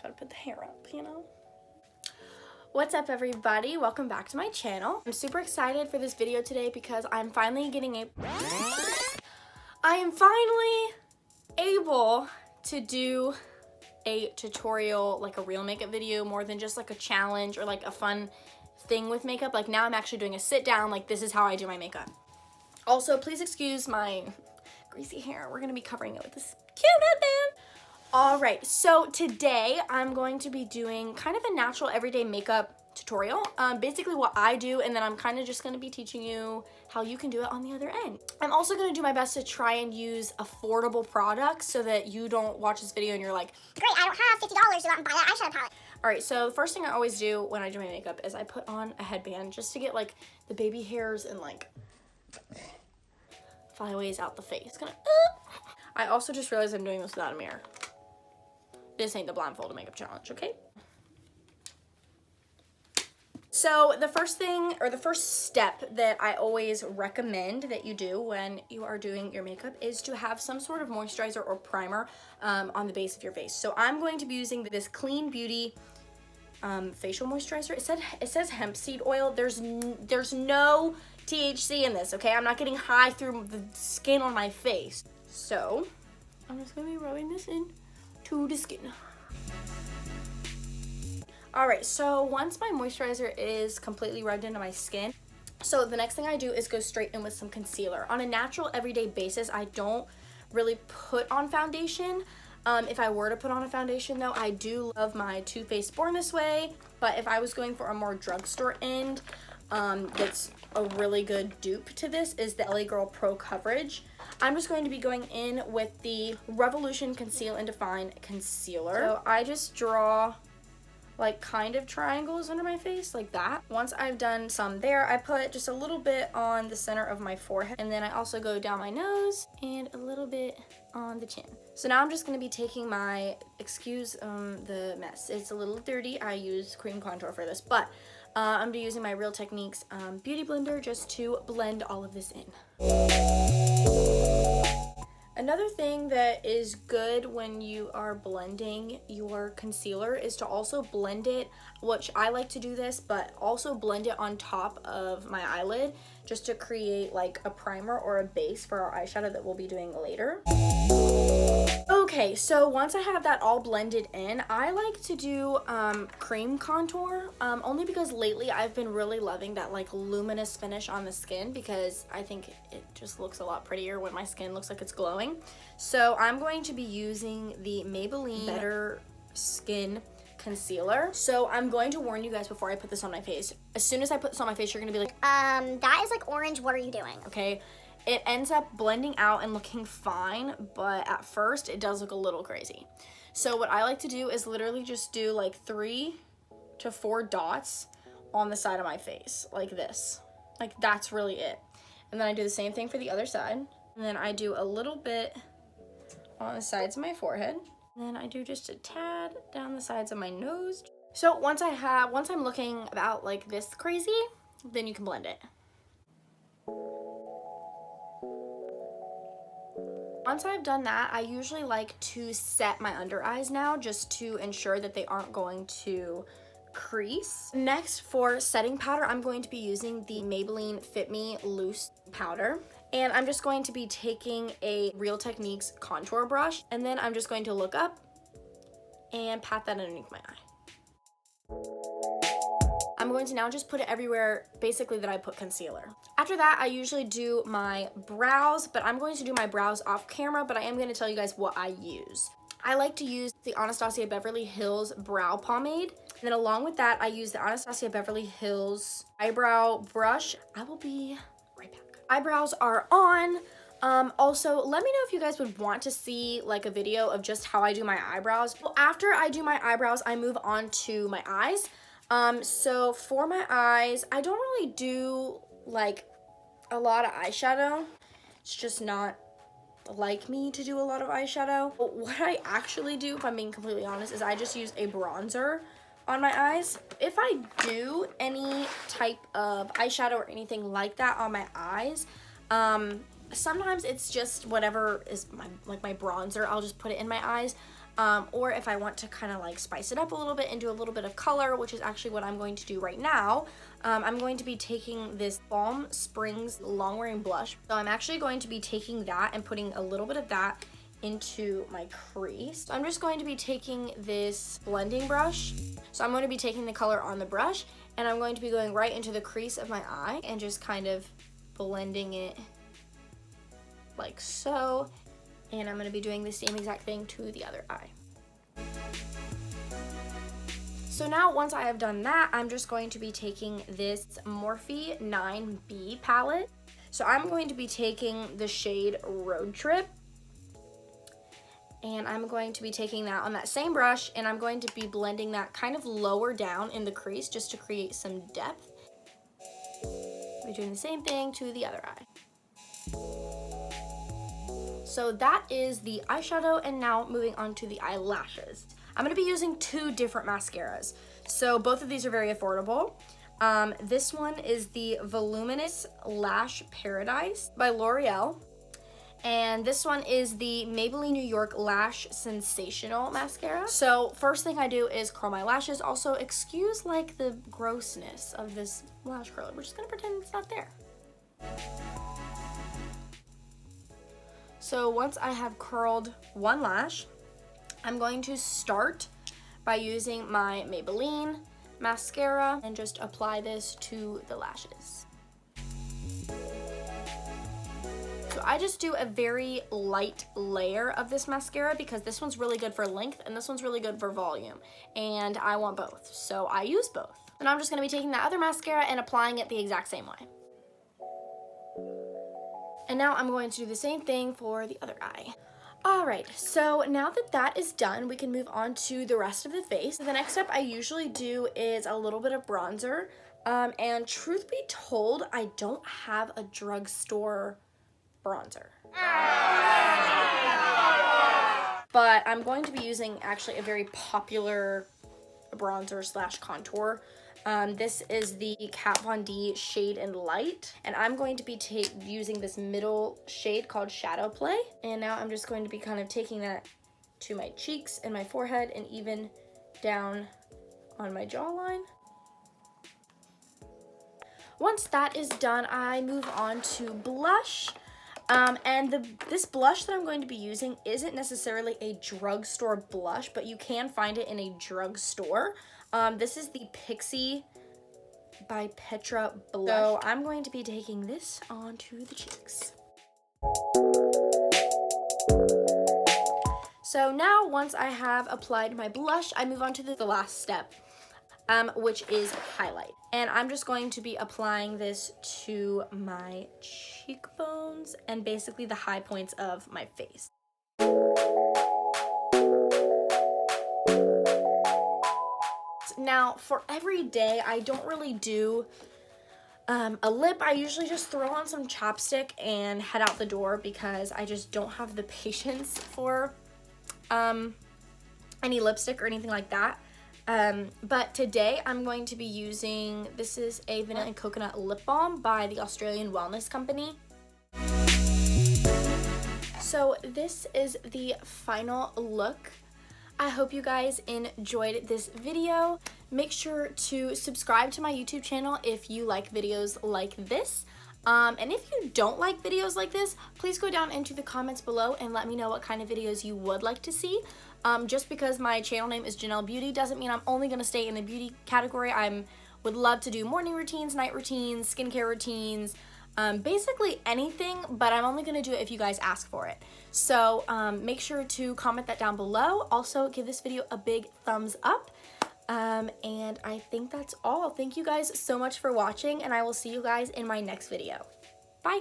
Gotta put the hair up, you know? What's up, everybody? Welcome back to my channel. I'm super excited for this video today because I am finally able to do a tutorial, like a real makeup video, more than just like a challenge or like a fun thing with makeup. Like now I'm actually doing a sit down, like this is how I do my makeup. Also, please excuse my greasy hair. We're gonna be covering it with this cute headband. All right, so today I'm going to be doing kind of a natural everyday makeup tutorial. Basically what I do, and then I'm kind of just gonna be teaching you how you can do it on the other end. I'm also gonna do my best to try and use affordable products so that you don't watch this video and you're like, great, I don't have $50 to go out and buy that eyeshadow palette. All right, so the first thing I always do when I do my makeup is I put on a headband just to get like the baby hairs and like flyaways out the face. I also just realized I'm doing this without a mirror. This ain't the blindfolded makeup challenge, okay? So the first thing, or the first step that I always recommend that you do when you are doing your makeup is to have some sort of moisturizer or primer on the base of your face. So I'm going to be using this Clean Beauty facial moisturizer. It says hemp seed oil. There's no THC in this, okay? I'm not getting high through the skin on my face. So I'm just gonna be rubbing this in to the skin. All right, so once my moisturizer is completely rubbed into my skin, so the next thing I do is go straight in with some concealer. On a natural everyday basis, I don't really put on foundation. If I were to put on a foundation though, I do love my Too Faced Born This Way, but if I was going for a more drugstore end, that's a really good dupe to this is the LA Girl Pro Coverage. I'm just going to be going in with the Revolution Conceal and Define Concealer. So I just draw like kind of triangles under my face like that. Once I've done some there, I put just a little bit on the center of my forehead, and then I also go down my nose and a little bit on the chin. So now I'm just gonna be taking my, excuse the mess, it's a little dirty. I use cream contour for this, but I'm gonna be using my Real Techniques beauty blender just to blend all of this in. Another thing that is good when you are blending your concealer is to also blend it, which I like to do this, but also blend it on top of my eyelid just to create like a primer or a base for our eyeshadow that we'll be doing later. Okay, so once I have that all blended in, I like to do cream contour, only because lately I've been really loving that like luminous finish on the skin because I think it just looks a lot prettier when my skin looks like it's glowing. So I'm going to be using the Maybelline Better Skin Concealer. So I'm going to warn you guys before I put this on my face. As soon as I put this on my face, you're gonna be like, that is like orange, what are you doing? Okay. It ends up blending out and looking fine, but at first it does look a little crazy. So what I like to do is literally just do like 3 to 4 dots on the side of my face, like this. Like that's really it. And then I do the same thing for the other side. And then I do a little bit on the sides of my forehead. And then I do just a tad down the sides of my nose. So once I'm looking about like this crazy, then you can blend it. Once I've done that, I usually like to set my under eyes now just to ensure that they aren't going to crease. Next, for setting powder, I'm going to be using the Maybelline Fit Me Loose Powder. And I'm just going to be taking a Real Techniques contour brush, and then I'm just going to look up and pat that underneath my eye. I'm going to now just put it everywhere, basically, that I put concealer. After that, I usually do my brows, but I'm going to do my brows off camera, but I am going to tell you guys what I use. I like to use the Anastasia Beverly Hills Brow Pomade. And then along with that, I use the Anastasia Beverly Hills Eyebrow Brush. I will be right back. Eyebrows are on. Also, let me know if you guys would want to see like a video of just how I do my eyebrows. Well, after I do my eyebrows, I move on to my eyes. So for my eyes, I don't really do like a lot of eyeshadow. It's just not like me to do a lot of eyeshadow. But what I actually do, if I'm being completely honest, is I just use a bronzer on my eyes. If I do any type of eyeshadow or anything like that on my eyes, sometimes it's just whatever is my bronzer. I'll just put it in my eyes. or if I want to kind of like spice it up a little bit and do a little bit of color, which is actually what I'm going to do right now. I'm going to be taking this Balm Springs long wearing blush. So I'm actually going to be taking that and putting a little bit of that into my crease. So I'm just going to be taking this blending brush. So I'm going to be taking the color on the brush and I'm going to be going right into the crease of my eye and just kind of blending it like so. And I'm going to be doing the same exact thing to the other eye. So now once I have done that, I'm just going to be taking this Morphe 9B palette. So I'm going to be taking the shade Road Trip. And I'm going to be taking that on that same brush and I'm going to be blending that kind of lower down in the crease just to create some depth. We're doing the same thing to the other eye. So that is the eyeshadow, and now moving on to the eyelashes. I'm going to be using two different mascaras. So both of these are very affordable. This one is the Voluminous Lash Paradise by L'Oreal. And this one is the Maybelline New York Lash Sensational Mascara. So first thing I do is curl my lashes. Also, excuse like the grossness of this lash curler. We're just gonna pretend it's not there. So once I have curled one lash, I'm going to start by using my Maybelline mascara and just apply this to the lashes. So I just do a very light layer of this mascara because this one's really good for length and this one's really good for volume. And I want both, so I use both. And I'm just gonna be taking that other mascara and applying it the exact same way. And now I'm going to do the same thing for the other eye. All right, so now that that is done, we can move on to the rest of the face. The next step I usually do is a little bit of bronzer. And truth be told, I don't have a drugstore bronzer. But I'm going to be using actually a very popular bronzer slash contour. This is the Kat Von D Shade and Light, and I'm going to be using this middle shade called Shadow Play. And now I'm just going to be kind of taking that to my cheeks and my forehead and even down on my jawline. Once that is done, I move on to blush. This blush that I'm going to be using isn't necessarily a drugstore blush, but you can find it in a drugstore. This is the Pixie by Petra blush. So I'm going to be taking this onto the cheeks. So now once I have applied my blush, I move on to the last step, which is highlight. And I'm just going to be applying this to my cheekbones and basically the high points of my face. Now, for every day, I don't really do a lip. I usually just throw on some chapstick and head out the door because I just don't have the patience for any lipstick or anything like that. But today I'm going to be using, this is a vanilla and coconut lip balm by the Australian Wellness Company. So this is the final look. I hope you guys enjoyed this video. Make sure to subscribe to my YouTube channel if you like videos like this. And if you don't like videos like this, please go down into the comments below and let me know what kind of videos you would like to see. Just because my channel name is Janelle Beauty doesn't mean I'm only going to stay in the beauty category. I would love to do morning routines, night routines, skincare routines, basically anything, but I'm only going to do it if you guys ask for it. So make sure to comment that down below. Also, give this video a big thumbs up. And I think that's all. Thank you guys so much for watching, and I will see you guys in my next video. Bye!